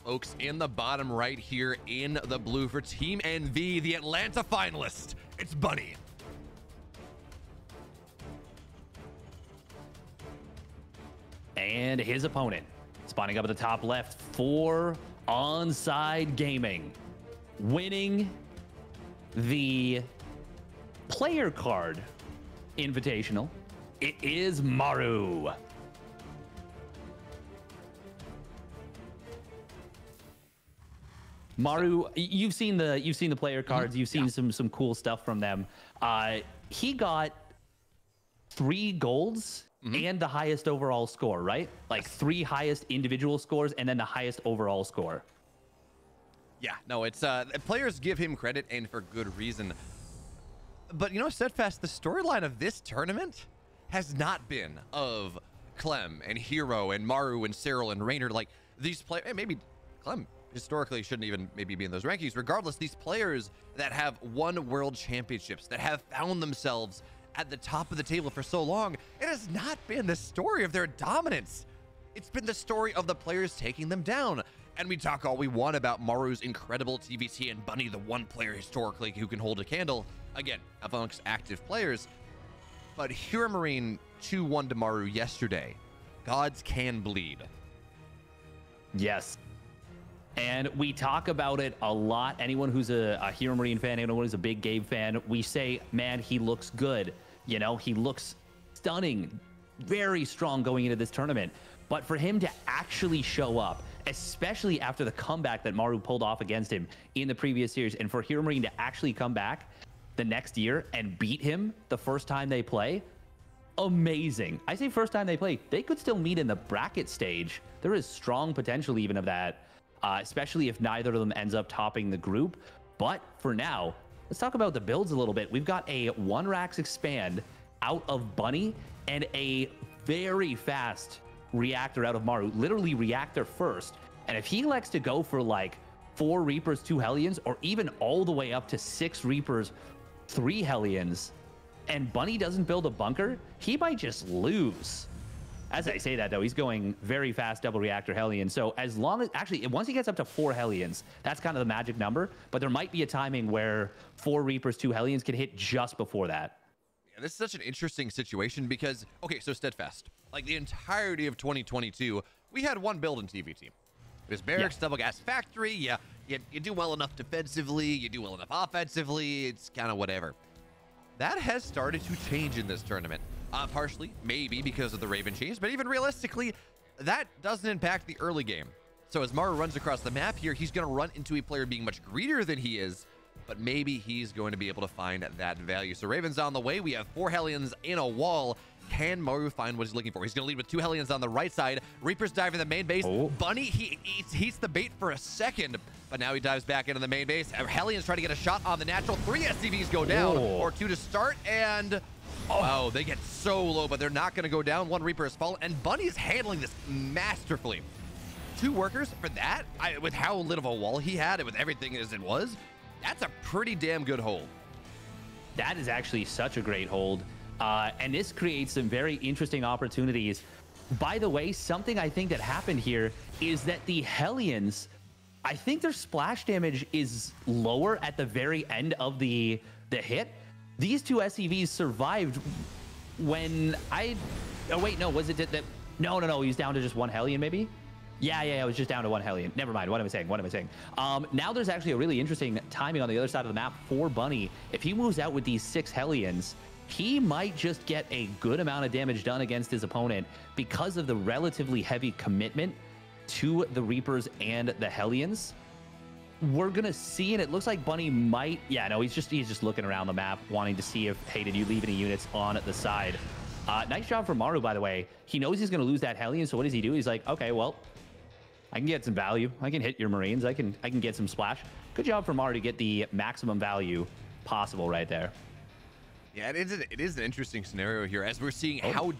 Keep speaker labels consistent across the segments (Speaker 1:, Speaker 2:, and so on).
Speaker 1: Folks, in the bottom right here in the blue for Team NV, the Atlanta finalist, it's Bunny.
Speaker 2: And his opponent, spawning up at the top left for Onside Gaming, winning the player card invitational. It is Maru. Maru, you've seen the player cards. You've seen some cool stuff from them. He got 3 golds and the highest overall score, right? Like 3 highest individual scores and then the highest overall score.
Speaker 1: Yeah, no, it's players give him credit, and for good reason. But you know, Steadfast, the storyline of this tournament has not been of Clem and Hero and Maru and Cyril and Raynor. Like these players, maybe Clem historically shouldn't even maybe be in those rankings. Regardless, these players that have won world championships, that have found themselves at the top of the table for so long, it has not been the story of their dominance. It's been the story of the players taking them down. And we talk all we want about Maru's incredible TVT and Bunny, the one player historically who can hold a candle, again, amongst active players. But Hero Marine 2-1 to Maru yesterday. Gods can bleed.
Speaker 2: Yes. And we talk about it a lot. Anyone who's a Hero Marine fan, anyone who's a big Gabe fan, we say, man, he looks good. You know, he looks stunning, very strong going into this tournament. But for him to actually show up, especially after the comeback that Maru pulled off against him in the previous series, and for Hero Marine to actually come back the next year and beat him the first time they play, amazing. I say first time they play, they could still meet in the bracket stage. There is strong potential even of that, especially if neither of them ends up topping the group. But for now, let's talk about the builds a little bit. We've got a 1 Rax expand out of Bunny and a very fast reactor out of Maru, literally reactor first. And if he elects to go for like 4 Reapers, 2 Hellions, or even all the way up to 6 Reapers, 3 Hellions, and Bunny doesn't build a bunker, he might just lose. As I say that, though, he's going very fast double reactor Hellion. So as long as, actually, once he gets up to 4 Hellions, that's kind of the magic number. But there might be a timing where 4 Reapers, 2 Hellions can hit just before that.
Speaker 1: Yeah, this is such an interesting situation because, okay, so Steadfast, like the entirety of 2022, we had one build in TVT. It was Barracks, Double Gas Factory. Yeah, you do well enough defensively, you do well enough offensively, it's kind of whatever. That has started to change in this tournament. Partially, maybe because of the Raven change, but even realistically, that doesn't impact the early game. So as Maru runs across the map here, he's going to run into a player being much greedier than he is, but maybe he's going to be able to find that value. So Raven's on the way. We have 4 Hellions in a wall. Can Maru find what he's looking for? He's going to lead with 2 Hellions on the right side. Reapers dive in the main base. Bunny, he eats the bait for a second, but now he dives back into the main base. Hellions trying to get a shot on the natural. 3 SCVs go down, or 2 to start, and oh, they get so low, but they're not going to go down. 1 Reaper has fallen, and Bunny's handling this masterfully. 2 workers for that, with how little of a wall he had, and with everything as it was, that's a pretty damn good hold.
Speaker 2: That is actually such a great hold. And this creates some very interesting opportunities. By the way, something I think that happened here is that the Hellions, I think their splash damage is lower at the very end of the hit. These 2 SCVs survived when oh wait, no, was it that? No, he was down to just 1 Hellion maybe? Yeah, it was just down to 1 Hellion. Never mind. What am I saying? Now there's actually a really interesting timing on the other side of the map for Bunny. If he moves out with these 6 Hellions, he might just get a good amount of damage done against his opponent because of the relatively heavy commitment to the Reapers and the Hellions. We're going to see, and it looks like Bunny might... Yeah, no, he's just looking around the map, wanting to see if, hey, did you leave any units on the side? Nice job from Maru, by the way. He knows he's going to lose that Hellion, so what does he do? He's like, okay, well, I can get some value. I can hit your Marines. I can get some splash. Good job for Maru to get the maximum value possible right there.
Speaker 1: Yeah, it is an interesting scenario here as we're seeing how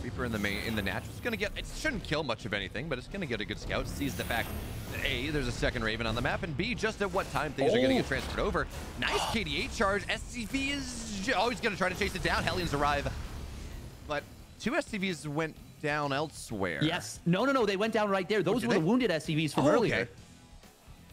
Speaker 1: Reaper in the natural is going to get, it shouldn't kill much of anything, but it's going to get a good scout. Sees the fact that A, there's a second Raven on the map, and B, just at what time things are going to get transferred over. Nice KD8 charge. SCV is always going to try to chase it down. Hellions arrive, but 2 SCVs went down elsewhere.
Speaker 2: Yes. No, they went down right there. Those were the wounded SCVs from earlier.
Speaker 1: Okay.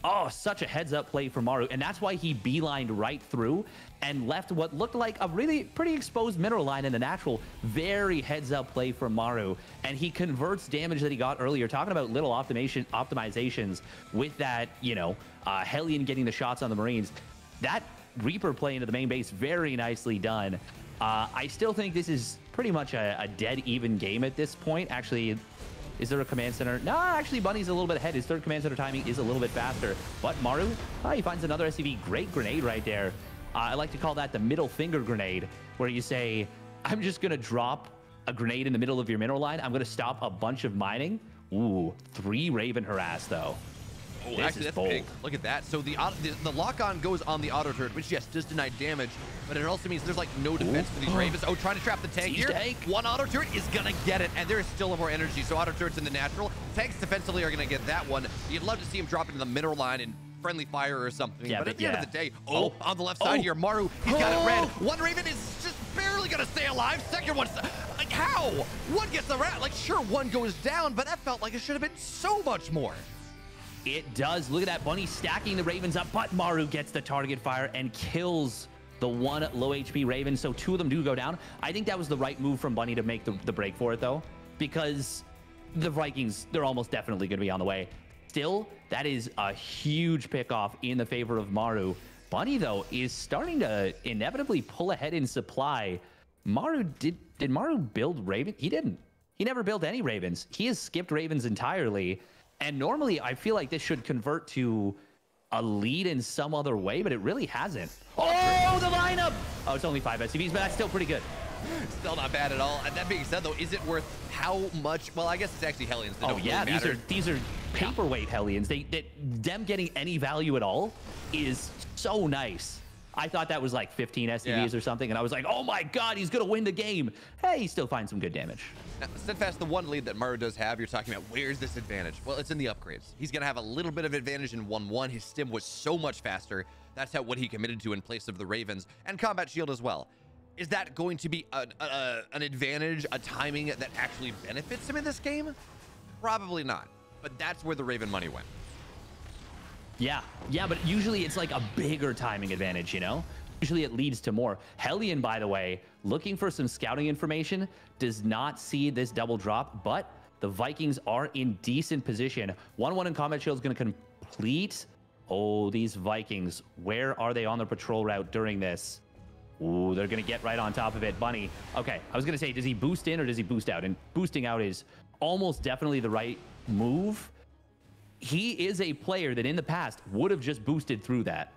Speaker 2: Oh, such a heads-up play for Maru, and that's why he beelined right through and left what looked like a really pretty exposed mineral line in the natural. Very heads-up play for Maru, and he converts damage that he got earlier. Talking about little optimizations with that, you know, Hellion getting the shots on the Marines. That Reaper play into the main base, very nicely done. I still think this is pretty much a dead even game at this point. Actually, is there a command center? No, actually, Bunny's a little bit ahead. His third command center timing is a little bit faster. But Maru, he finds another SCV. Great grenade right there. I like to call that the middle finger grenade, where you say, I'm just going to drop a grenade in the middle of your mineral line. I'm going to stop a bunch of mining. Ooh, 3 Raven harass, though.
Speaker 1: Oh, actually, that's big. Look at that. So the lock-on goes on the auto turret, which, yes, does deny damage, but it also means there's, like, no defense for these Ravens. Oh, trying to trap the tank here. One auto turret is going to get it, and there is still more energy. So auto turrets in the natural. Tanks defensively are going to get that one. You'd love to see him drop into the middle line and friendly fire or something. Yeah, but at the end of the day, on the left side here, Maru, he's got it red. One Raven is just barely going to stay alive. Second one's, like, how? One gets the rat. Like, sure, one goes down, but that felt like it should have been so much more.
Speaker 2: It does. Look at that. Bunny stacking the Ravens up, but Maru gets the target fire and kills the one low HP Raven. So 2 of them do go down. I think that was the right move from Bunny to make the break for it, though, because the Vikings, they're almost definitely going to be on the way. Still, that is a huge pickoff in the favor of Maru. Bunny, though, is starting to inevitably pull ahead in supply. Maru, did Maru build Raven? He didn't. He never built any Ravens. He has skipped Ravens entirely. And normally, I feel like this should convert to a lead in some other way, but it really hasn't. Oh, the lineup! Oh, it's only 5 SCVs, but that's still pretty good.
Speaker 1: Still not bad at all. And that being said, though, is it worth how much? Well, I guess it's actually Hellions that don't really matter.
Speaker 2: These are paperweight Hellions. Them getting any value at all is so nice. I thought that was like 15 SCVs or something, and I was like, oh my god, he's going to win the game. Hey, he still finds some good damage.
Speaker 1: Now, Steadfast, the one lead that Maru does have, you're talking about, where's this advantage? Well, it's in the upgrades. He's going to have a little bit of advantage in 1-1. His stim was so much faster. That's what he committed to in place of the Ravens, and Combat Shield as well. Is that going to be an advantage, a timing that actually benefits him in this game? Probably not, but that's where the Raven money went.
Speaker 2: Yeah, but usually it's like a bigger timing advantage, you know? Usually it leads to more. Hellion, by the way, looking for some scouting information, does not see this double drop, but the Vikings are in decent position. 1-1 in Combat Shield is going to complete. Oh, these Vikings, where are they on their patrol route during this? Ooh, they're going to get right on top of it. Bunny, okay, I was going to say, does he boost in or does he boost out? And boosting out is almost definitely the right move. He is a player that in the past would have just boosted through that.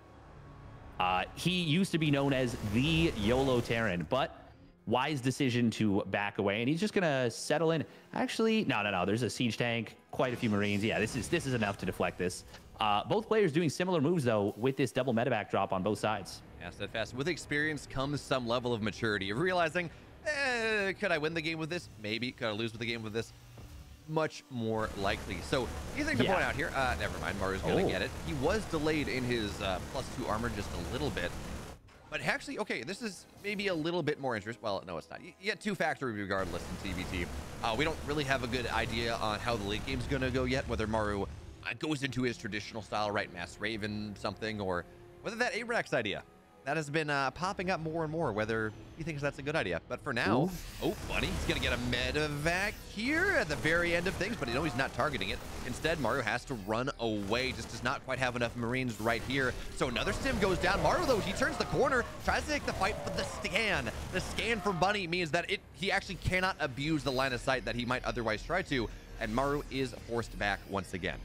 Speaker 2: He used to be known as the YOLO Terran, but wise decision to back away, and he's just gonna settle in. Actually, no. There's a siege tank, quite a few Marines. Yeah, this is enough to deflect this. Both players doing similar moves though, with this double medevac drop on both sides.
Speaker 1: Yeah, Steadfast. With experience comes some level of maturity of realizing, could I win the game with this? Maybe. Could I lose with the game with this? Much more likely. So, anything to point out here? Never mind. Maru's going to get it. He was delayed in his +2 armor just a little bit. But actually, okay, this is maybe a little bit more interest. Well, no, it's not. You get 2 factory regardless in TBT. We don't really have a good idea on how the late game's going to go yet, whether Maru goes into his traditional style, right? Mass Raven something, or whether that Abrax idea that has been popping up more and more, whether he thinks that's a good idea. But for now, Bunny, he's going to get a medevac here at the very end of things, but he's not targeting it. Instead, Maru has to run away, just does not quite have enough Marines right here. So another stim goes down. Maru, though, he turns the corner, tries to take the fight, but the scan for Bunny means that he actually cannot abuse the line of sight that he might otherwise try to, and Maru is forced back once again.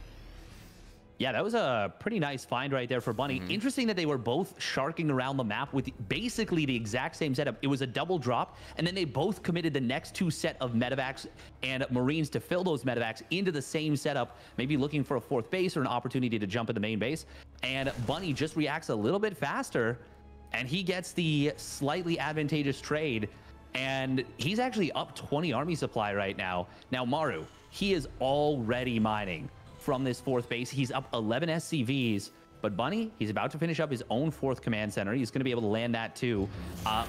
Speaker 2: Yeah, that was a pretty nice find right there for Bunny. Interesting that they were both sharking around the map with basically the exact same setup. It was a double drop, and then they both committed the next 2 set of medevacs and Marines to fill those medevacs into the same setup, maybe looking for a 4th base or an opportunity to jump in the main base. And Bunny just reacts a little bit faster, and he gets the slightly advantageous trade, and he's actually up 20 army supply right now. Now, Maru, he is already mining from this 4th base. He's up 11 SCVs, but Bunny, he's about to finish up his own 4th command center. He's going to be able to land that too.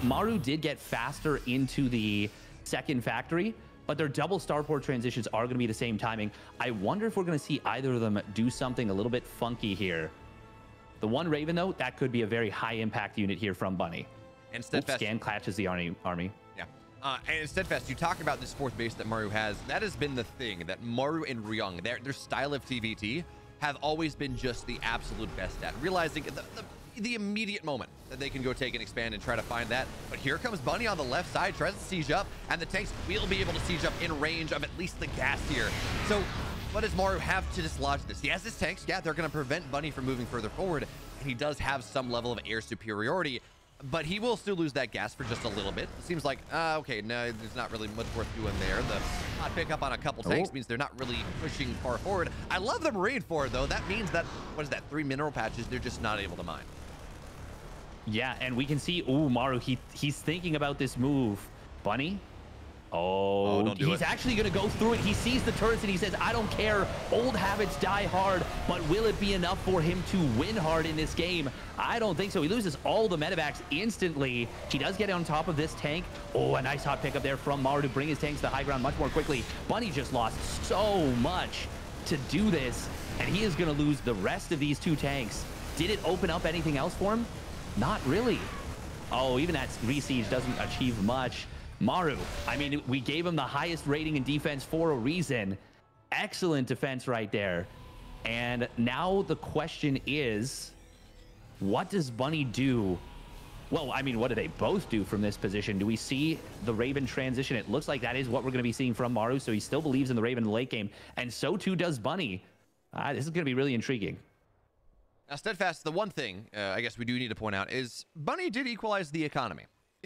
Speaker 2: Maru did get faster into the 2nd factory, but their double starport transitions are going to be the same timing. I wonder if we're going to see either of them do something a little bit funky here. The one Raven, though, that could be a very high impact unit here from Bunny.
Speaker 1: And Steadfast
Speaker 2: Scan catches the army.
Speaker 1: Yeah. And Steadfast, you talk about this fourth base that Maru has. That has been the thing that Maru and Ryung, their style of TVT, have always been just the absolute best at. Realizing the immediate moment that they can go take and expand and try to find that. But here comes Bunny on the left side, tries to siege up, and the tanks will be able to siege up in range of at least the gas here. So what does Maru have to dislodge this? He has his tanks. Yeah, they're going to prevent Bunny from moving further forward, and he does have some level of air superiority. But he will still lose that gas for just a little bit. It seems like, okay, no, there's not really much worth doing there. The hot pickup on a couple tanks means they're not really pushing far forward. I love the Marine forward, though. That means that, what is that, 3 mineral patches they're just not able to mine.
Speaker 2: Yeah, and we can see, ooh, Maru, he's thinking about this move. Bunny? Oh,
Speaker 1: don't do
Speaker 2: he's
Speaker 1: it.
Speaker 2: actually going to go through it. He sees the turrets and he says, I don't care. Old habits die hard, but will it be enough for him to win hard in this game? I don't think so. He loses all the medevacs instantly. He does get on top of this tank. Oh, a nice hot pickup there from Maru to bring his tanks to the high ground much more quickly. Bunny just lost so much to do this, and he is going to lose the rest of these 2 tanks. Did it open up anything else for him? Not really. Oh, even that re-siege doesn't achieve much. Maru, I mean, we gave him the highest rating in defense for a reason. Excellent defense right there. And now the question is, what does Bunny do? Well, I mean, what do they both do from this position? Do we see the Raven transition? It looks like that is what we're going to be seeing from Maru, so he still believes in the Raven in the late game, and so too does Bunny. This is going to be really intriguing.
Speaker 1: Now, Steadfast, the one thing I guess we do need to point out is Bunny did equalize the economy.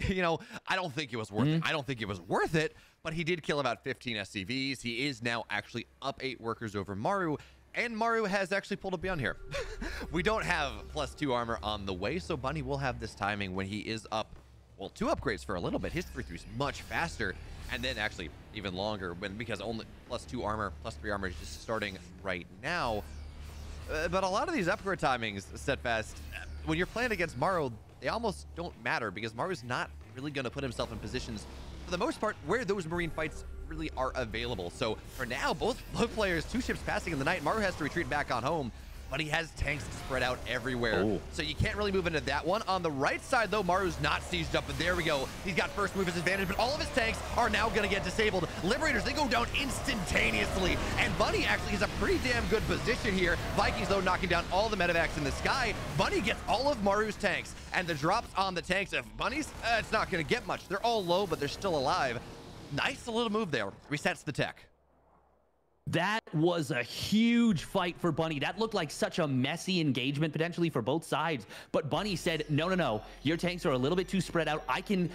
Speaker 1: You know, I don't think it was worth it. I don't think it was worth it, but he did kill about 15 SCVs. He is now actually up 8 workers over Maru, and Maru has actually pulled up beyond here. We don't have +2 armor on the way, so Bunny will have this timing when he is up, well, 2 upgrades for a little bit. His 3-3 is much faster, and then actually even longer because only +2 armor, +3 armor is just starting right now. But a lot of these upgrade timings, Steadfast, when you're playing against Maru, they almost don't matter because Maru's not really going to put himself in positions, for the most part, where those Marine fights really are available. So for now, both players, 2 ships passing in the night. Maru has to retreat back on home, but he has tanks spread out everywhere. So you can't really move into that one. On the right side, though, Maru's not sieged up, but there we go. He's got first move as advantage, but all of his tanks are now going to get disabled. Liberators, they go down instantaneously, and Bunny actually is a pretty damn good position here. Vikings, though, knocking down all the medevacs in the sky. Bunny gets all of Maru's tanks, and the drops on the tanks of Bunny's, it's not going to get much. They're all low, but they're still alive. Nice little move there. Resets the tech.
Speaker 2: That was a huge fight for Bunny. That looked like such a messy engagement potentially for both sides. But Bunny said, no, your tanks are a little bit too spread out. I can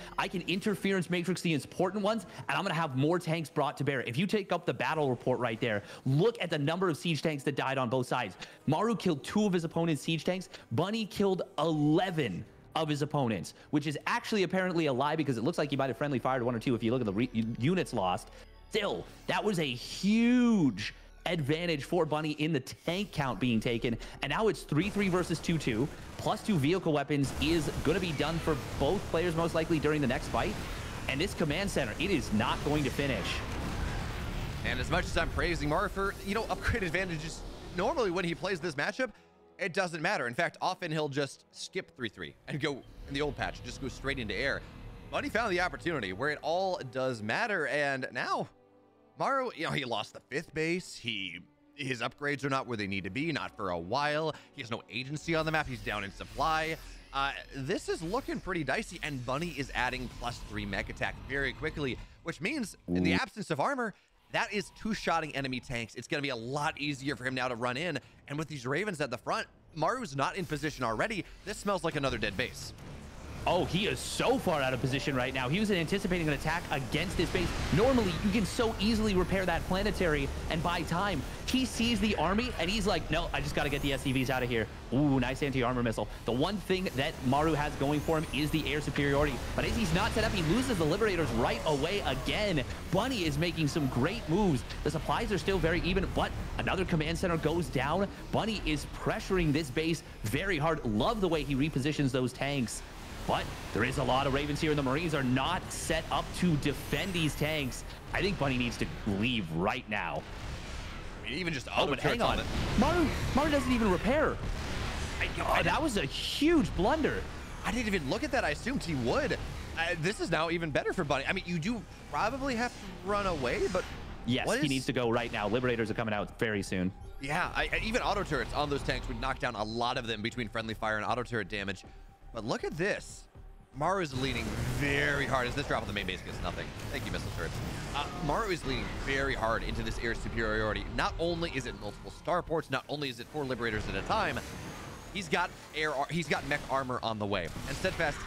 Speaker 2: interference matrix the important ones, and I'm going to have more tanks brought to bear. If you take up the battle report right there, look at the number of siege tanks that died on both sides. Maru killed 2 of his opponent's siege tanks. Bunny killed 11 of his opponents, which is actually apparently a lie because it looks like he might have friendly fired 1 or 2 if you look at the units lost. Still, that was a huge advantage for Bunny in the tank count being taken. And now it's 3-3 versus 2-2. +2 vehicle weapons is going to be done for both players most likely during the next fight. And this command center, it is not going to finish.
Speaker 1: And as much as I'm praising Maru for, upgrade advantages, normally when he plays this matchup, it doesn't matter. In fact, often he'll just skip 3-3 and go in the old patch, just go straight into air. But he found the opportunity where it all does matter, and now Maru, he lost the 5th base. His upgrades are not where they need to be, not for a while. He has no agency on the map. He's down in supply. This is looking pretty dicey, and Bunny is adding +3 mech attack very quickly, which means in the absence of armor, that is 2-shotting enemy tanks. It's going to be a lot easier for him now to run in, and with these Ravens at the front, Maru's not in position already. This smells like another dead base.
Speaker 2: Oh, he is so far out of position right now. He was anticipating an attack against his base. Normally, you can so easily repair that planetary and buy time. He sees the army, and he's like, no, I just got to get the SCVs out of here. Ooh, nice anti-armor missile. The one thing that Maru has going for him is the air superiority. But as he's not set up, he loses the Liberators right away again. Bunny is making some great moves. The supplies are still very even, but another command center goes down. Bunny is pressuring this base very hard. Love the way he repositions those tanks. But there is a lot of Ravens here, and the Marines are not set up to defend these tanks. I think Bunny needs to leave right now.
Speaker 1: I mean, even just
Speaker 2: but hang on. Maru doesn't even repair. That was a huge blunder.
Speaker 1: I didn't even look at that. I assumed he would. This is now even better for Bunny. I mean, you do probably have to run away, but
Speaker 2: yes, he needs to go right now. Liberators are coming out very soon.
Speaker 1: Yeah, even auto turrets on those tanks would knock down a lot of them between friendly fire and auto turret damage. But look at this. Maru is leaning very hard as this drop on the main base gets nothing. Thank you, missile turrets. Maru is leaning very hard into this air superiority. Not only is it multiple starports, not only is it 4 liberators at a time, he's got mech armor on the way. And Steadfast,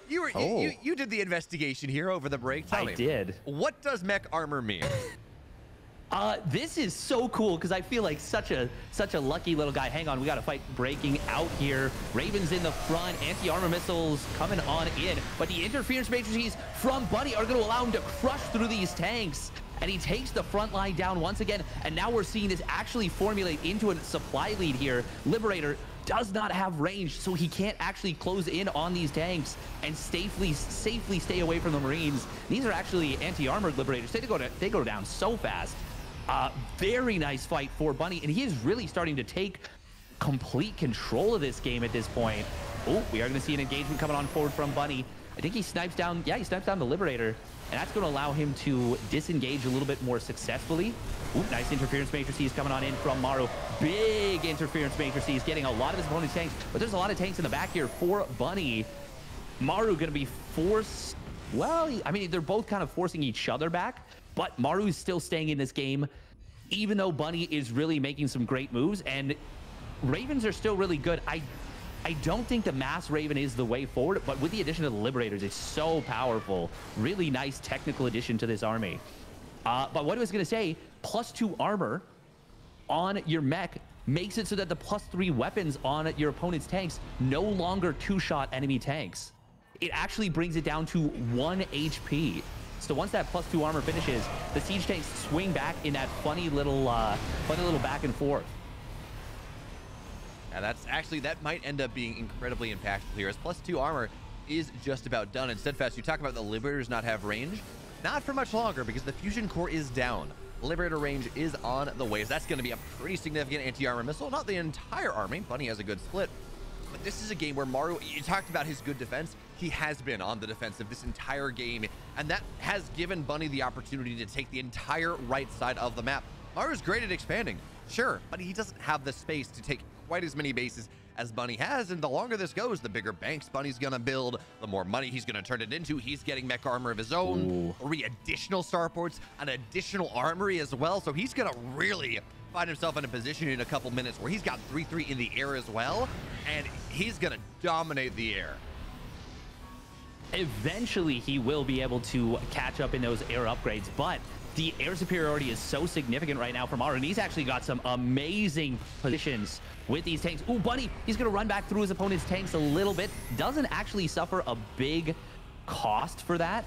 Speaker 1: you did the investigation here over the break. Tell me,
Speaker 2: did.
Speaker 1: What does mech armor mean?
Speaker 2: This is so cool because I feel like such a lucky little guy. Hang on, we got a fight breaking out here. Ravens in the front, anti-armor missiles coming on in, but the interference matrices from Bunny are going to allow him to crush through these tanks. And he takes the front line down once again. And now we're seeing this actually formulate into a supply lead here. Liberator does not have range, so he can't actually close in on these tanks and safely stay away from the Marines. These are actually anti-armored Liberators. They go down so fast. Very nice fight for Bunny, and he is really starting to take complete control of this game at this point. Oh, we are going to see an engagement coming on forward from Bunny. I think he snipes down, he snipes down the Liberator, and that's going to allow him to disengage a little bit more successfully. Ooh, nice interference matrices coming on in from Maru. Big interference matrices getting a lot of his opponent's tanks, but there's a lot of tanks in the back here for Bunny. Maru going to be forced, well, I mean, they're both kind of forcing each other back, but Maru is still staying in this game, even though Bunny is really making some great moves, and Ravens are still really good. I don't think the Mass Raven is the way forward, but with the addition of the Liberators, it's so powerful. Really nice technical addition to this army. But what I was going to say, +2 armor on your mech makes it so that the +3 weapons on your opponent's tanks no longer two-shot enemy tanks. It actually brings it down to 1 HP. So once that +2 armor finishes, the siege tanks swing back in that funny little back and forth.
Speaker 1: Now that might end up being incredibly impactful here, as +2 armor is just about done. And Steadfast, you talk about the Liberators not have range. Not for much longer, because the fusion core is down. Liberator range is on the way. That's going to be a pretty significant anti-armor missile. Not the entire army. Bunny has a good split. But this is a game where Maru, you talked about his good defense. He has been on the defensive this entire game, and that has given Bunny the opportunity to take the entire right side of the map. Maru's great at expanding, sure, but he doesn't have the space to take quite as many bases as Bunny has, and the longer this goes, the bigger banks Bunny's gonna build, the more money he's gonna turn it into. He's getting mech armor of his own, 3 additional starports, an additional armory as well, so he's gonna really find himself in a position in a couple minutes where he's got 3-3 in the air as well, and he's gonna dominate the air.
Speaker 2: Eventually, he will be able to catch up in those air upgrades, but the air superiority is so significant right now for Maru, and he's actually got some amazing positions with these tanks. Ooh, Bunny, he's going to run back through his opponent's tanks a little bit. Doesn't actually suffer a big cost for that,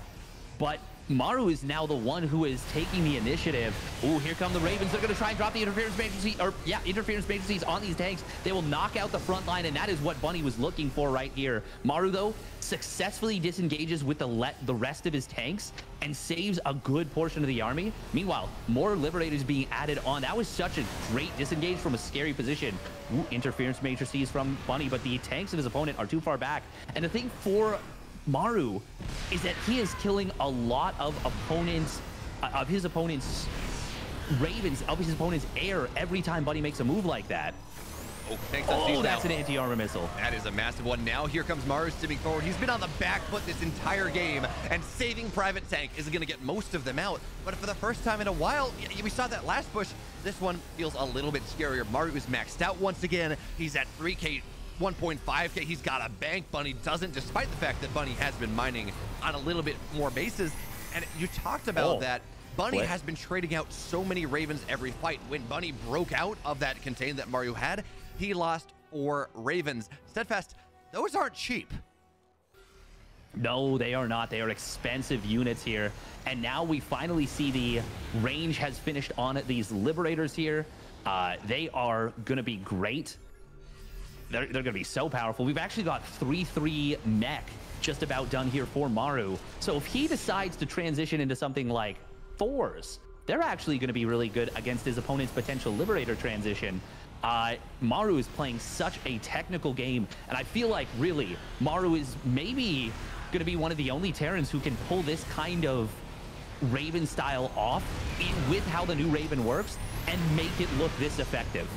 Speaker 2: but Maru is now the one who is taking the initiative. Ooh, here come the Ravens. They're going to try and drop the interference matrices on these tanks. They will knock out the front line, and that is what Bunny was looking for right here. Maru, though, successfully disengages with the rest of his tanks and saves a good portion of the army. Meanwhile, more Liberators being added on. That was such a great disengage from a scary position. Ooh, interference matrices from Bunny, but the tanks of his opponent are too far back. And the thing for Maru is that he is killing a lot of his opponent's Ravens, of his opponent's air every time Bunny makes a move like that. Oh, that's an anti-armor missile.
Speaker 1: That is a massive one. Now here comes Maru stepping forward. He's been on the back foot this entire game, and saving Private Tank is going to get most of them out. But for the first time in a while, we saw that last push. This one feels a little bit scarier. Maru is maxed out once again. He's at 3K. 1.5K, he's got a bank. Bunny doesn't, despite the fact that Bunny has been mining on a little bit more bases. And you talked about that. Bunny has been trading out so many Ravens every fight. When Bunny broke out of that contain that Maru had, he lost 4 Ravens. Steadfast, those aren't cheap.
Speaker 2: No, they are not. They are expensive units here. And now we finally see the range has finished on these Liberators here. They are going to be great. they're going to be so powerful. We've actually got 3-3 mech just about done here for Maru. So if he decides to transition into something like 4s, they're actually going to be really good against his opponent's potential Liberator transition. Maru is playing such a technical game, and I feel like really Maru is maybe going to be one of the only Terrans who can pull this kind of Raven style off with how the new Raven works and make it look this effective.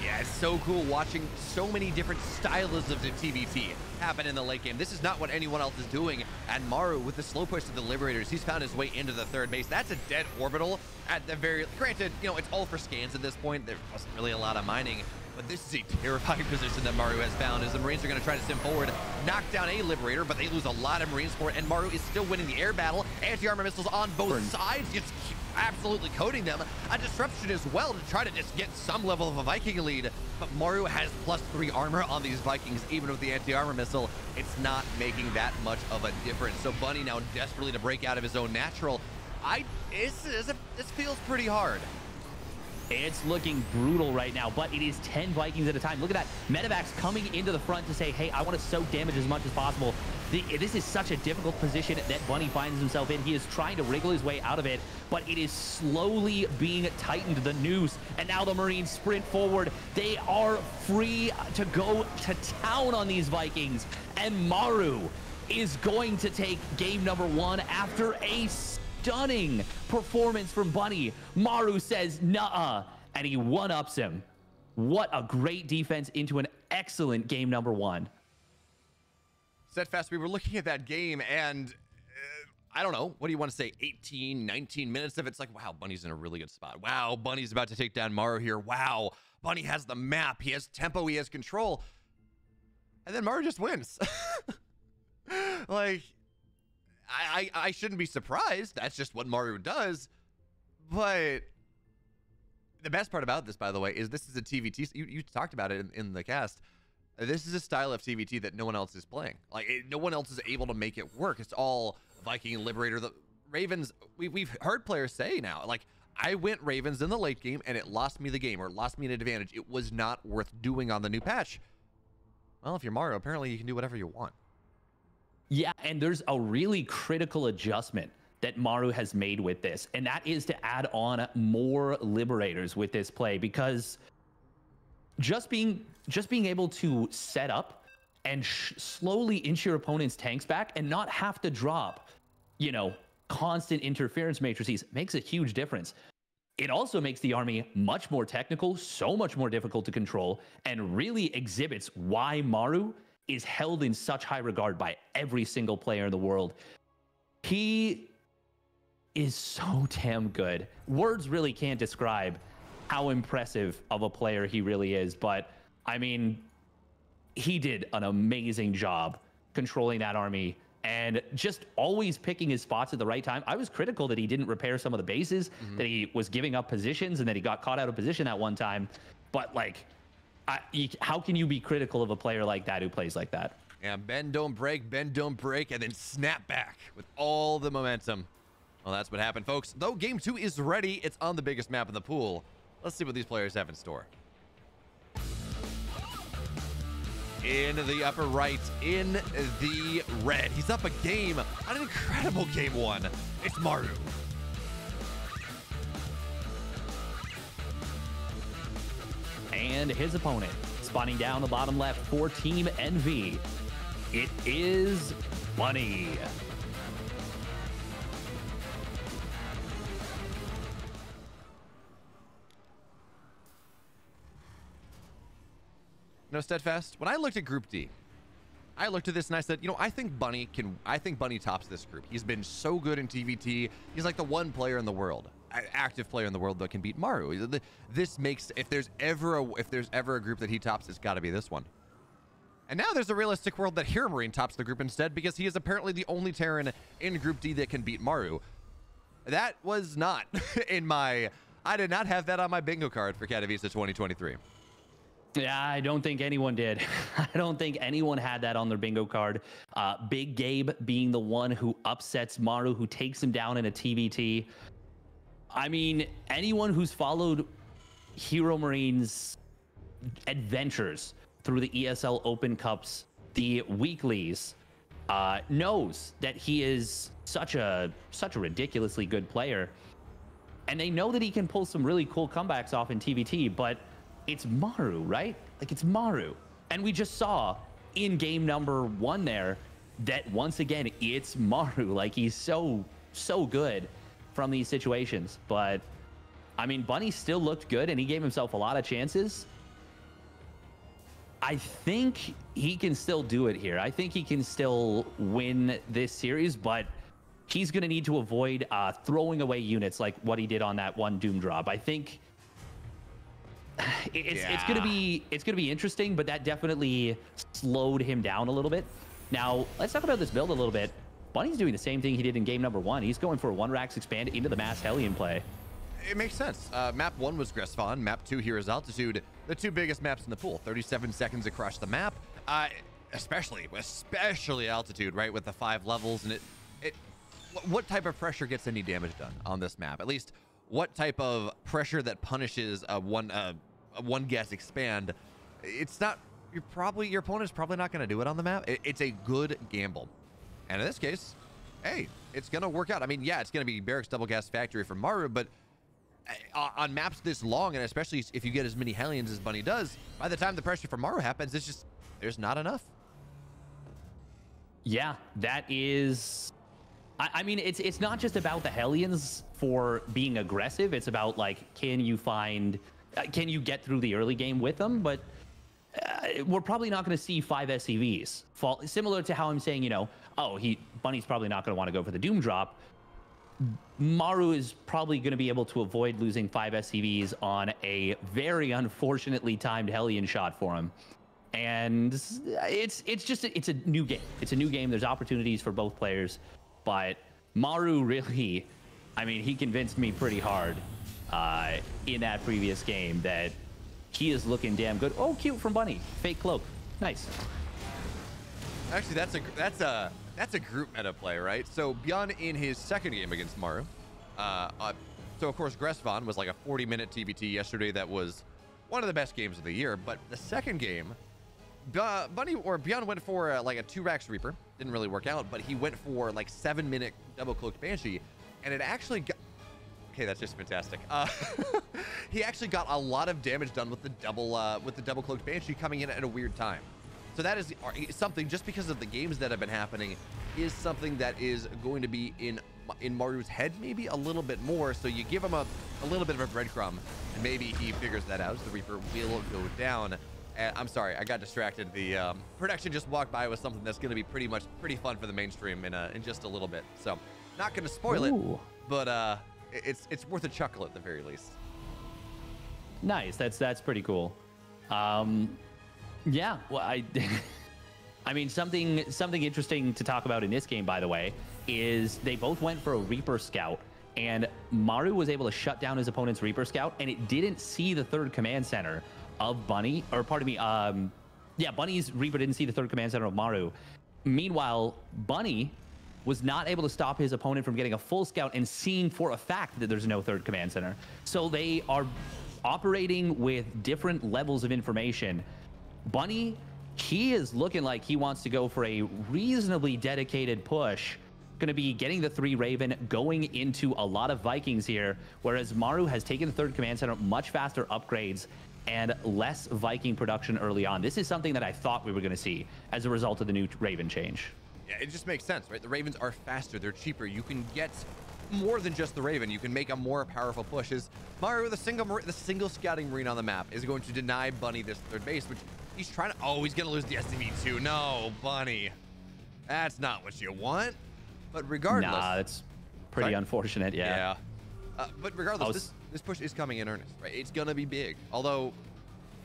Speaker 1: Yeah, it's so cool watching so many different styles of the TVT happen in the late game. This is not what anyone else is doing. And Maru, with the slow push to the Liberators, he's found his way into the third base. That's a dead orbital at the very... Granted, you know, it's all for scans at this point. There wasn't really a lot of mining. But this is a terrifying position that Maru has found, as the Marines are going to try to sim forward, knock down a Liberator, but they lose a lot of Marines for it, and Maru is still winning the air battle. Anti-armor missiles on both sides, just absolutely coating them. A disruption as well to try to just get some level of a Viking lead, but Maru has +3 armor on these Vikings, even with the anti-armor missile. It's not making that much of a difference. So Bunny now desperately to break out of his own natural. This feels pretty hard.
Speaker 2: It's looking brutal right now, but it is 10 Vikings at a time. Look at that. Medivacs coming into the front to say, hey, I want to soak damage as much as possible. This is such a difficult position that Bunny finds himself in. He is trying to wriggle his way out of it, but it is slowly being tightened, the noose. And now the Marines sprint forward. They are free to go to town on these Vikings. And Maru is going to take game number 1 after a stunning performance from Bunny. Maru says, nuh-uh, and he one-ups him. What a great defense into an excellent game number 1.
Speaker 1: Steadfast, we were looking at that game, and I don't know, what do you want to say, 18, 19 minutes of it's like, wow, Bunny's in a really good spot. Wow, Bunny's about to take down Maru here. Wow, Bunny has the map, he has tempo, he has control. And then Maru just wins. Like, I shouldn't be surprised. That's just what Maru does. But the best part about this, by the way, is this is a TVT. You talked about it in the cast. This is a style of TVT that no one else is playing. Like, no one else is able to make it work. It's all Viking and Liberator. The Ravens, we've heard players say now, like, I went Ravens in the late game and it lost me the game, or it lost me an advantage. It was not worth doing on the new patch. Well, if you're Maru, apparently you can do whatever you want.
Speaker 2: Yeah, and there's a really critical adjustment that Maru has made with this, and that is to add on more Liberators with this play, because just being able to set up and slowly inch your opponent's tanks back and not have to drop, you know, constant interference matrices makes a huge difference. It also makes the army much more technical, so much more difficult to control, and really exhibits why Maru is held in such high regard by every single player in the world. He is so damn good. Words really can't describe how impressive of a player he really is, but I mean, he did an amazing job controlling that army and just always picking his spots at the right time. I was critical that he didn't repair some of the bases, that he was giving up positions, and that he got caught out of position that one time. But like, how can you be critical of a player like that who plays like that?
Speaker 1: Yeah, bend, don't break, and then snap back with all the momentum. Well, that's what happened, folks. Though game 2 is ready, it's on the biggest map in the pool. Let's see what these players have in store. In the upper right, in the red. He's up a game, an incredible game 1. It's Maru.
Speaker 2: And his opponent, spawning down the bottom left for Team NV. It is Bunny.
Speaker 1: No, Steadfast, when I looked at Group D, I looked at this and I said, you know, I think Bunny tops this group. He's been so good in TVT. He's like the one player in the world, active player in the world that can beat Maru. This makes, if there's ever a group that he tops, it's got to be this one. And now there's a realistic world that Hero Marine tops the group instead, because he is apparently the only Terran in Group D that can beat Maru. That was not in my, I did not have that on my bingo card for Katowice 2023.
Speaker 2: Yeah, I don't think anyone did. I don't think anyone had that on their bingo card. Big Gabe being the one who upsets Maru, who takes him down in a TVT. I mean, anyone who's followed Hero Marine's adventures through the ESL Open Cups, the weeklies, knows that he is such a ridiculously good player. And they know that he can pull some really cool comebacks off in TVT, but it's Maru, right? Like, it's Maru. And we just saw in game number 1 there that once again, it's Maru. Like, he's so good from these situations. But I mean, Bunny still looked good and he gave himself a lot of chances. I think he can still do it here. I think he can still win this series, but he's going to need to avoid throwing away units like what he did on that one Doom drop. I think it's going to be interesting, but that definitely slowed him down a little bit. Now, let's talk about this build a little bit. Bunny's doing the same thing he did in game number 1. He's going for a 1-Rax expand into the Mass Hellion play.
Speaker 1: It makes sense. Map 1 was Gresfon. Map 2 here is Altitude. The 2 biggest maps in the pool. 37 seconds across the map. Especially Altitude, right? With the 5 levels. And what type of pressure gets any damage done on this map? At least what type of pressure that punishes a one gas expand? It's not. Your opponent's probably not going to do it on the map. It's a good gamble. And in this case, hey, it's going to work out. I mean, yeah, it's going to be Barracks Double Gas Factory for Maru, but on maps this long, and especially if you get as many Hellions as Bunny does, by the time the pressure for Maru happens, it's just, there's not enough.
Speaker 2: Yeah, that is... I mean, it's not just about the Hellions for being aggressive. It's about, like, can you get through the early game with them? But we're probably not going to see 5 SCVs fall, similar to how I'm saying, you know, Bunny's probably not going to want to go for the Doom drop. Maru is probably going to be able to avoid losing 5 SCVs on a very unfortunately timed Hellion shot for him. And it's a new game. It's a new game. There's opportunities for both players. But Maru really, I mean, he convinced me pretty hard in that previous game that he is looking damn good. Oh, cute from Bunny. Fake cloak. Nice.
Speaker 1: Actually, that's a group meta play, right? So Bjorn in his second game against Maru, so of course Gresfon was like a 40-minute TBT yesterday. That was one of the best games of the year. But the second game, Bjorn went for like a 2-Rax Reaper. Didn't really work out, but he went for like 7-minute double cloaked Banshee, and it actually got... Okay, that's just fantastic. He actually got a lot of damage done with the double cloaked Banshee coming in at a weird time. So that is something, just because of the games that have been happening, is something that is going to be in Maru's head maybe a little bit more. So you give him a little bit of a breadcrumb, and maybe he figures that out. The Reaper will go down. I'm sorry, I got distracted. The production just walked by with something that's going to be pretty fun for the mainstream in just a little bit. So not going to spoil it, but it's worth a chuckle at the very least.
Speaker 2: Nice. That's pretty cool. Yeah, well, I mean, something interesting to talk about in this game, by the way, is they both went for a Reaper Scout, and Maru was able to shut down his opponent's Reaper Scout, and it didn't see the 3rd command center of Bunny, or pardon me, yeah, Bunny's Reaper didn't see the 3rd command center of Maru. Meanwhile, Bunny was not able to stop his opponent from getting a full scout and seeing for a fact that there's no 3rd command center. So they are operating with different levels of information. Bunny, he is looking like he wants to go for a reasonably dedicated push. Going to be getting the 3 Raven, going into a lot of Vikings here, whereas Maru has taken the 3rd command center, much faster upgrades and less Viking production early on. This is something that I thought we were going to see as a result of the new Raven change.
Speaker 1: Yeah, it just makes sense, right? The Ravens are faster, they're cheaper. You can get more than just the Raven. You can make a more powerful push. Maru, the single scouting marine on the map, is going to deny Bunny this 3rd base, which he's trying to... Oh, he's going to lose the SCV2. No, Bunny. That's not what you want. But regardless...
Speaker 2: Nah, that's pretty unfortunate, yeah.
Speaker 1: But regardless, this push is coming in earnest, right? It's going to be big. Although,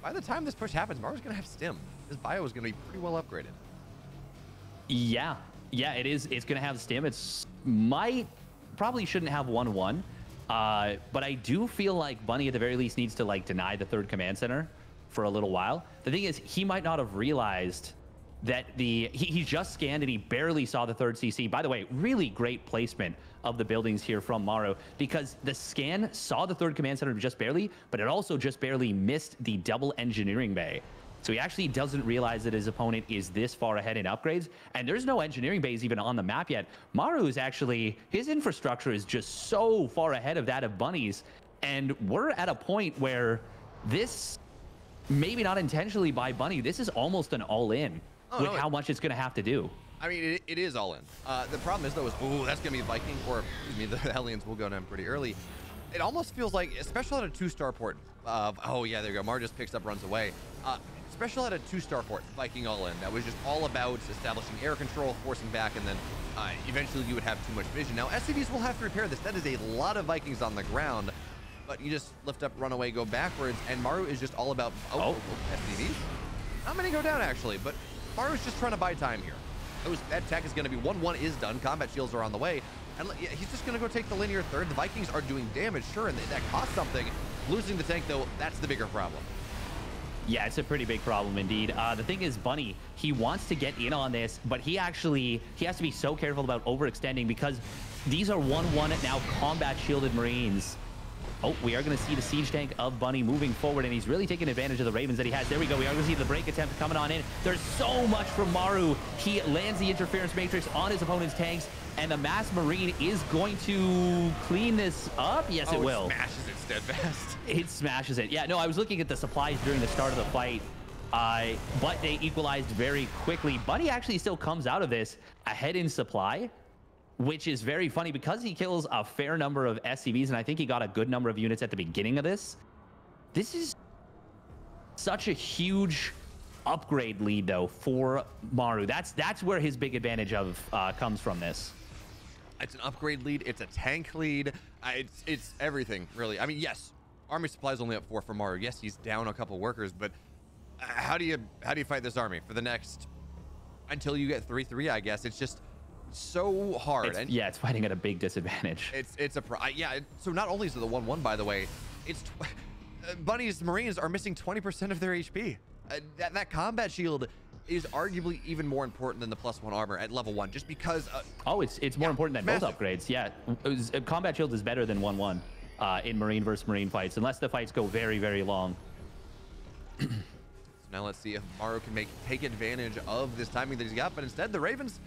Speaker 1: by the time this push happens, Maru's going to have stim. His bio is going to be pretty well upgraded.
Speaker 2: Yeah, it is. It's going to have stim. Probably shouldn't have 1-1. But I do feel like Bunny at the very least needs to like deny the 3rd command center for a little while. The thing is, he might not have realized that he just scanned and he barely saw the 3rd CC. By the way, really great placement of the buildings here from Maru, because the scan saw the 3rd command center just barely, but it also just barely missed the double engineering bay. So he actually doesn't realize that his opponent is this far ahead in upgrades, and there's no engineering base even on the map yet. Maru is actually, his infrastructure is just so far ahead of that of Bunny's, and we're at a point where this, maybe not intentionally by Bunny, this is almost an all-in with how much it's going to have to do.
Speaker 1: I mean, it is all in. The problem is, though, is, ooh, that's going to be Viking, or, excuse me, the Hellions will go down pretty early. It almost feels like, especially at a 2-star port, oh, yeah, there you go. Mar just picks up, runs away. Especially at a 2-star port, Viking all in. That was just all about establishing air control, forcing back, and then eventually you would have too much vision. Now, SCVs will have to repair this. That is a lot of Vikings on the ground, but you just lift up, run away, go backwards, and Maru is just all about, SCVs. Not many go down, actually, but Maru is just trying to buy time here. That tech is going to be 1-1 is done. Combat shields are on the way. And he's just going to go take the linear third. The Vikings are doing damage, sure, and that costs something. Losing the tank, though, that's the bigger problem.
Speaker 2: Yeah, it's a pretty big problem indeed. The thing is, Bunny, he wants to get in on this, but he has to be so careful about overextending because these are 1-1 now combat shielded Marines. Oh, we are going to see the siege tank of Bunny moving forward, and he's really taking advantage of the Ravens that he has. There we go. We are going to see the break attempt coming on in. There's so much from Maru. He lands the interference matrix on his opponent's tanks, and the mass Marine is going to clean this up. Yes, it will.
Speaker 1: It smashes it steadfast.
Speaker 2: It smashes it. Yeah, no, I was looking at the supplies during the start of the fight, but they equalized very quickly. Bunny actually still comes out of this ahead in supply, which is very funny because he kills a fair number of SCVs, and I think he got a good number of units at the beginning of this. This is such a huge upgrade lead, though, for Maru. That's where his big advantage comes from this.
Speaker 1: It's an upgrade lead. It's a tank lead. It's everything, really. I mean, yes, army supply is only up 4 for Maru. Yes, he's down a couple workers, but how do you fight this army for the next until you get 3-3? I guess it's just so hard.
Speaker 2: It's fighting at a big disadvantage.
Speaker 1: So not only is it the 1-1, by the way, it's Bunny's Marines are missing 20% of their HP. That combat shield is arguably even more important than the +1 armor at level 1, just because
Speaker 2: it's more important than both upgrades. Combat shield is better than 1-1 in Marine versus Marine fights, unless the fights go very, very long.
Speaker 1: So now let's see if Maru can take advantage of this timing that he's got, but instead the Ravens,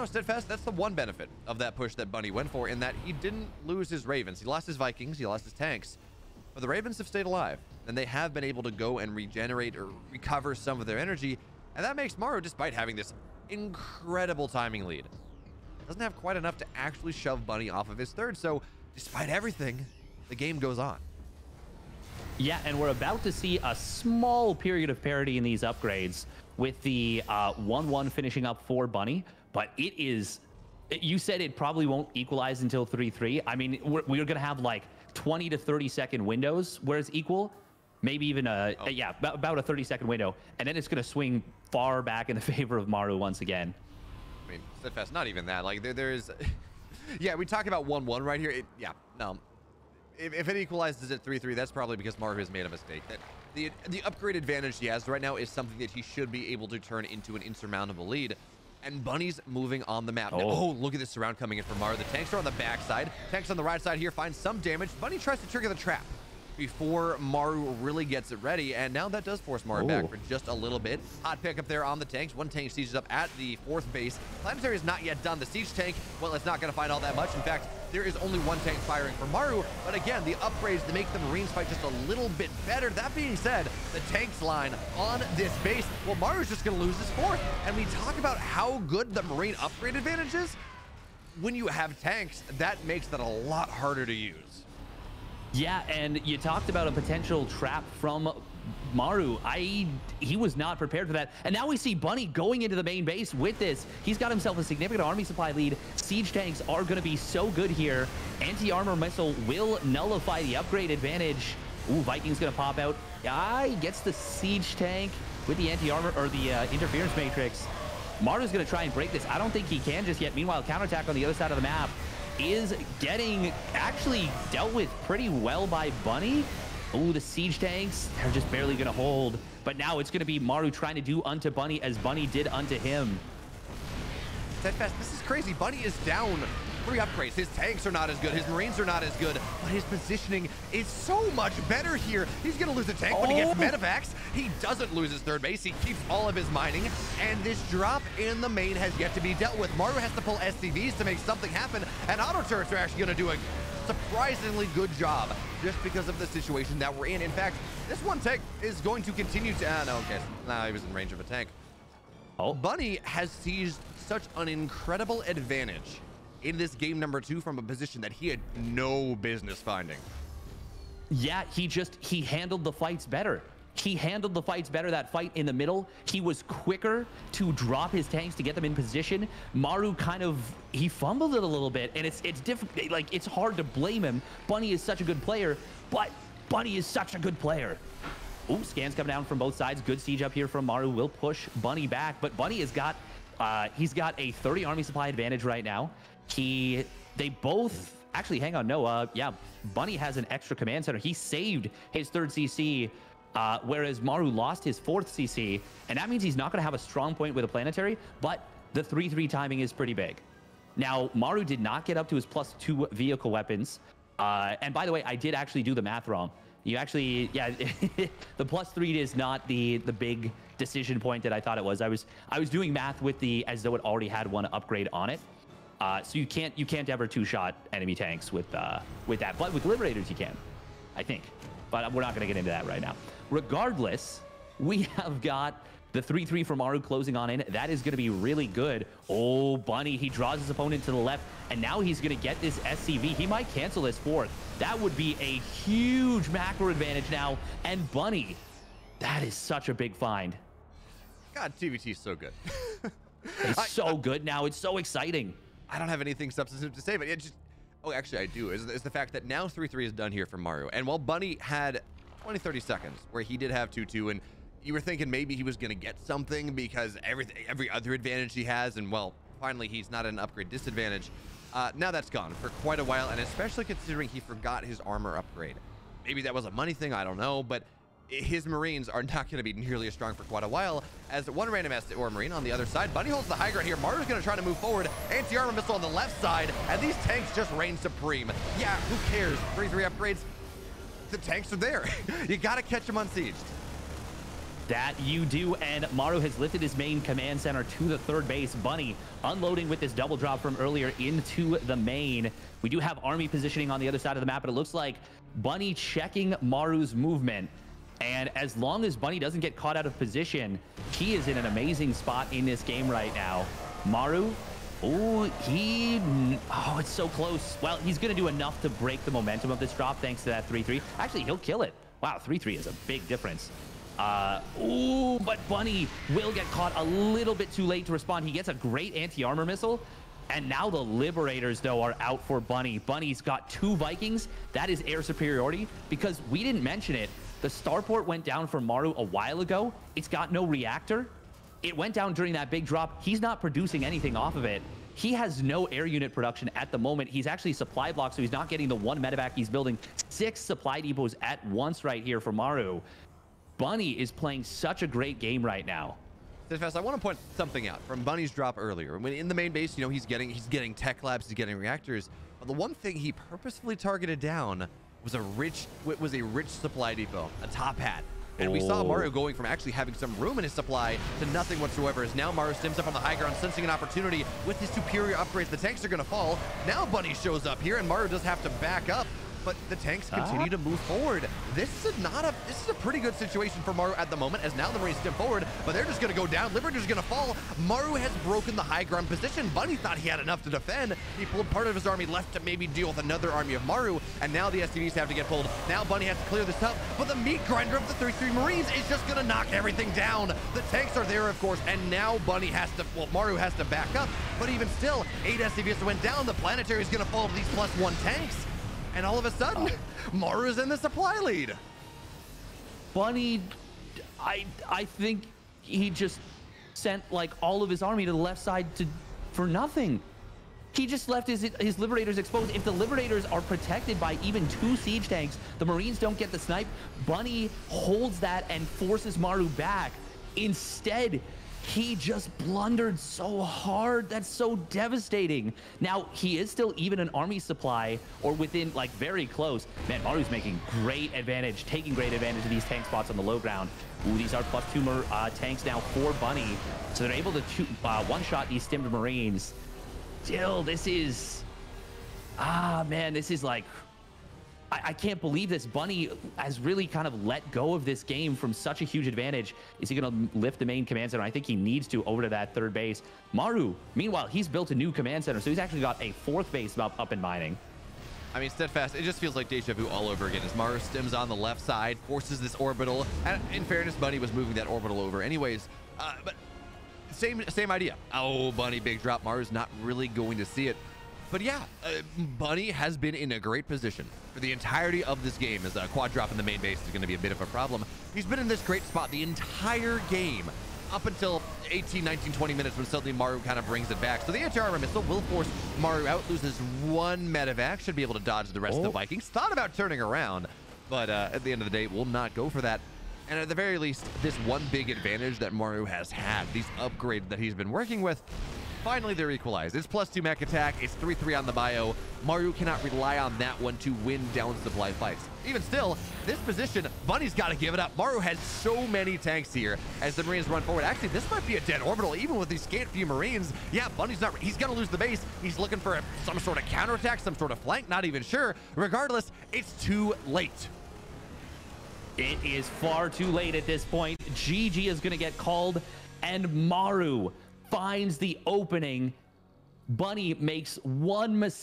Speaker 1: steadfast, that's the one benefit of that push that Bunny went for, in that he didn't lose his Ravens. He lost his Vikings, he lost his tanks, but the Ravens have stayed alive, and they have been able to go and regenerate or recover some of their energy, and that makes Maru, despite having this incredible timing lead, doesn't have quite enough to actually shove Bunny off of his third. So despite everything, the game goes on.
Speaker 2: Yeah, and we're about to see a small period of parity in these upgrades with the 1-1 finishing up for Bunny, but it is, you said it probably won't equalize until 3-3. I mean, we're going to have like 20 to 30 second windows where it's equal, maybe even about a 30-second window, and then it's going to swing far back in the favor of Maru once again.
Speaker 1: I mean, steadfast, not even that. Like there's yeah, we talk about 1-1 right here. If it equalizes at 3-3, that's probably because Maru has made a mistake. That the upgrade advantage he has right now is something that he should be able to turn into an insurmountable lead. And Bunny's moving on the map. Oh, look at this surround coming in for Maru. The tanks are on the backside. Tanks on the right side here find some damage. Bunny tries to trigger the trap before Maru really gets it ready, and now that does force Maru back for just a little bit. Hot pick up there on the tanks. One tank sieges up at the 4th base. Planetary is not yet done. The siege tank, well, it's not going to fight all that much. In fact, there is only one tank firing for Maru, but again, the upgrades to make the Marines fight just a little bit better. That being said, the tanks line on this base, well, Maru's just going to lose his 4th, and we talk about how good the Marine upgrade advantage is. When you have tanks, that makes that a lot harder to use.
Speaker 2: Yeah, and you talked about a potential trap from Maru. He was not prepared for that. And now we see Bunny going into the main base with this. He's got himself a significant army supply lead. Siege tanks are going to be so good here. Anti-armor missile will nullify the upgrade advantage. Ooh, Viking's going to pop out. He gets the siege tank with the anti-armor or the interference matrix. Maru's going to try and break this. I don't think he can just yet. Meanwhile, counterattack on the other side of the map is getting actually dealt with pretty well by Bunny. Oh, the siege tanks, they're just barely going to hold. But now it's going to be Maru trying to do unto Bunny as Bunny did unto him.
Speaker 1: Steadfast, this is crazy. Bunny is down 3 upgrades. His tanks are not as good. His Marines are not as good. But his positioning is so much better here. He's going to lose a tank when he gets medevacs. He doesn't lose his third base. He keeps all of his mining. And this drop in the main has yet to be dealt with. Maru has to pull SCVs to make something happen. And auto turrets are actually going to do a surprisingly good job just because of the situation that we're in. In fact, this one tank is going to continue to... no, okay. Nah, he was in range of a tank. Bunny has seized such an incredible advantage in this game number 2 from a position that he had no business finding.
Speaker 2: Yeah, he handled the fights better. He handled the fights better. That fight in the middle, he was quicker to drop his tanks to get them in position. Maru he fumbled it a little bit, and it's different. Like, it's hard to blame him. Bunny is such a good player, but Bunny is such a good player. Ooh, scans come down from both sides. Good siege up here from Maru. Will push Bunny back, but Bunny has got he's got a 30 army supply advantage right now. They both actually, hang on, no, yeah, Bunny has an extra command center. He saved his 3rd CC. Whereas Maru lost his 4th CC, and that means he's not going to have a strong point with a planetary, but the 3-3 timing is pretty big. Now, Maru did not get up to his +2 vehicle weapons. And by the way, I did actually do the math wrong. You actually, yeah, the +3 is not the big decision point that I thought it was. I was doing math with as though it already had one upgrade on it. So you can't ever 2-shot enemy tanks with that, but with Liberators you can, I think. But we're not going to get into that right now. Regardless, we have got the 3-3 from Maru closing on in. That is going to be really good. Oh, Bunny, he draws his opponent to the left, and now he's going to get this SCV. He might cancel his 4th. That would be a huge macro advantage now. And Bunny, that is such a big find.
Speaker 1: God, TVT is so good.
Speaker 2: It's so good now. It's so exciting.
Speaker 1: I don't have anything substantive to say, but it just... Oh, actually, I do. Is the fact that now 3-3 is done here for Maru. And while Bunny had 20-30 seconds where he did have 2-2, and you were thinking maybe he was going to get something because every other advantage he has, and, well, finally he's not at an upgrade disadvantage. Now that's gone for quite a while, and especially considering he forgot his armor upgrade. Maybe that was a money thing, I don't know, but his Marines are not going to be nearly as strong for quite a while as one random or Marine on the other side. Bunny holds the high ground here. Maru's going to try to move forward. Anti-armor missile on the left side, and these tanks just reign supreme. Yeah, who cares? 3-3 upgrades. The tanks are there. You got to catch them unsieged.
Speaker 2: That you do, and Maru has lifted his main command center to the 3rd base. Bunny unloading with this double drop from earlier into the main. We do have army positioning on the other side of the map, but it looks like Bunny checking Maru's movement. And as long as Bunny doesn't get caught out of position, he is in an amazing spot in this game right now. Maru, oh, it's so close. Well, he's going to do enough to break the momentum of this drop thanks to that 3-3. Actually, he'll kill it. Wow, 3-3 is a big difference. But Bunny will get caught a little bit too late to respond. He gets a great anti-armor missile. And now the Liberators, though, are out for Bunny. Bunny's got 2 Vikings. That is air superiority, because we didn't mention it. The starport went down for Maru a while ago. It's got no reactor. It went down during that big drop. He's not producing anything off of it. He has no air unit production at the moment. He's actually supply blocked, so he's not getting the 1 medevac. He's building 6 supply depots at once right here for Maru. Bunny is playing such a great game right now.
Speaker 1: Steadfast, I want to point something out from Bunny's drop earlier. When in the main base, you know, he's getting tech labs, he's getting reactors. But the one thing he purposefully targeted down was a rich supply depot, a top hat. And we saw Maru going from actually having some room in his supply to nothing whatsoever, as now Maru stems up on the high ground, sensing an opportunity with his superior upgrades. The tanks are going to fall. Now Bunny shows up here, and Maru does have to back up, but the tanks continue to move forward. This is a pretty good situation for Maru at the moment, as now the Marines step forward, but they're just going to go down. Liberators are going to fall. Maru has broken the high ground position. Bunny thought he had enough to defend. He pulled part of his army left to maybe deal with another army of Maru, and now the SCVs have to get pulled. Now Bunny has to clear this up, but the meat grinder of the 3-3 Marines is just going to knock everything down. The tanks are there, of course, and now Bunny has to, well, Maru has to back up, but even still, 8 SCVs went down. The planetary is going to fall to these +1 tanks. And all of a sudden, Maru's in the supply lead.
Speaker 2: Bunny, I think he just sent like all of his army to the left side for nothing. He just left his Liberators exposed. If the Liberators are protected by even 2 siege tanks, the Marines don't get the snipe. Bunny holds that and forces Maru back. Instead, He just blundered so hard. That's so devastating. Now, he is still even an army supply or within, like, very close. Man, Maru's making great advantage, taking great advantage of these tank spots on the low ground. Ooh, these are +2 tanks now for Bunny. So they're able to one-shot these stimmed Marines. Still, this is... man, this is like... I can't believe this. Bunny has really kind of let go of this game from such a huge advantage. Is he going to lift the main command center? I think he needs to over to that third base. Maru, meanwhile, he's built a new command center, so he's actually got a fourth base up and mining.
Speaker 1: I mean, Steadfast, it just feels like deja vu all over again as Maru stims on the left side, forces this orbital. And in fairness, Bunny was moving that orbital over anyways. But same idea. Oh, Bunny, big drop. Maru's not really going to see it. But yeah, Bunny has been in a great position for the entirety of this game, as a quad drop in the main base is going to be a bit of a problem. He's been in this great spot the entire game, up until 18, 19, 20 minutes when suddenly Maru kind of brings it back. So the anti-armor missile will force Maru out, loses one medevac, should be able to dodge the rest of the Vikings. Thought about turning around, but at the end of the day, will not go for that. And at the very least, this one big advantage that Maru has had, these upgrades that he's been working with, finally they're equalized. It's +2 mech attack, it's 3-3 on the bio. Maru cannot rely on that one to win down supply fights. Even still, this position, Bunny's got to give it up. Maru has so many tanks here as the Marines run forward. Actually, this might be a dead orbital, even with these scant few Marines. Yeah, Bunny's not, he's going to lose the base. He's looking for some sort of counterattack, some sort of flank, not even sure. Regardless, it's too late.
Speaker 2: It is far too late at this point. GG is going to get called, and Maru finds the opening. Bunny makes one mistake.